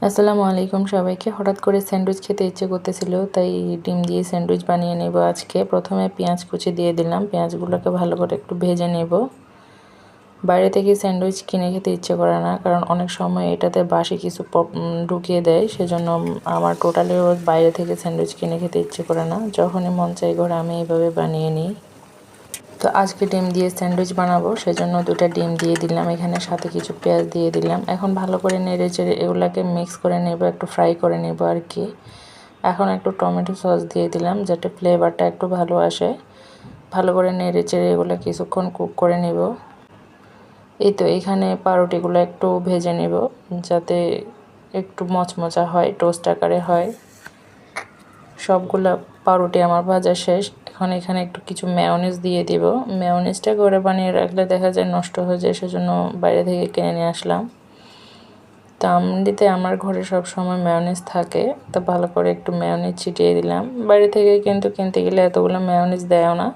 আসসালামু আলাইকুম সবাইকে। হঠাৎ করে স্যান্ডউইচ খেতে ইচ্ছে করতেছিল, তাই ডিম দিয়ে স্যান্ডউইচ বানিয়ে নেব আজকে। প্রথমে পেঁয়াজ কুচি দিয়ে দিলাম, পেঁয়াজগুলোকে ভালো করে একটু ভেজে নেব। বাইরে থেকে স্যান্ডউইচ কিনে খেতে ইচ্ছে করে না, কারণ অনেক সময় এটাতে বাসি কিছু ঢুকিয়ে দেয়। সেজন্য আমার টোটালি বাইরে থেকে স্যান্ডউইচ কিনে খেতে ইচ্ছে করে না। যখনই মন চাই ঘরে আমি এইভাবে বানিয়ে নিই। তো আজকে ডিম দিয়ে স্যান্ডউইচ বানাবো, সেজন্য 2টা ডিম দিয়ে দিলাম, এখানে সাথে কিছু পেঁয়াজ দিয়ে দিলাম। এখন ভালো করে নেড়ে চেড়ে এগুলাকে মিক্স করে নেব, একটু ফ্রাই করে নেব আর কি। এখন একটু টমেটো সস দিয়ে দিলাম, যাতে ফ্লেভারটা একটু ভালো আসে। ভালো করে নেড়ে চেড়ে এগুলো কিছুক্ষণ কুক করে নেব। এই তো এখানে পাউরুটিগুলো একটু ভেজে নেব, যাতে একটু মচমচা হয়, টোস্ট আকারে হয়। সবগুলা পাউরুটি আমার ভাজা শেষ। এখন এখানে একটু কিছু মেয়োনিজ দিয়ে দিব। মেয়োনিজটা ঘরে বানিয়ে রাখলে দেখা যায় নষ্ট হয়ে যায়, সেজন্য বাইরে থেকে কিনে নিয়ে আসলাম। তো এমনিতে আমার ঘরে সব সময় মেয়োনিজ থাকে, তো ভালো করে একটু মেয়োনিজ ছিটিয়ে দিলাম। বাইরে থেকে কিন্তু কিনতে গেলে এতগুলো মেয়োনিজ দেয়ও না,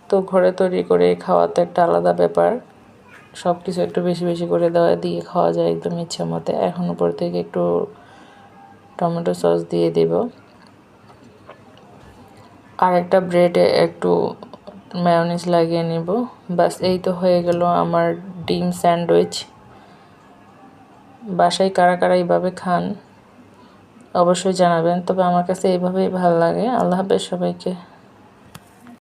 তো ঘরে তৈরি করে খাওয়া তো একটা আলাদা ব্যাপার। সব কিছু একটু বেশি বেশি করে দিয়ে খাওয়া যায় একদম ইচ্ছে মতে। এখন উপর থেকে একটু টমেটো সস দিয়ে দিব। আর একটা ব্রেডে একটু মেয়োনিজ লাগিয়ে নেব। বাস এই তো হয়ে গেল আমার ডিম স্যান্ডউইচ। বাসায় কারা কারা এইভাবে খান অবশ্যই জানাবেন, তবে আমার কাছে এইভাবেই ভালো লাগে। আল্লাহ হাফেজ সবাইকে।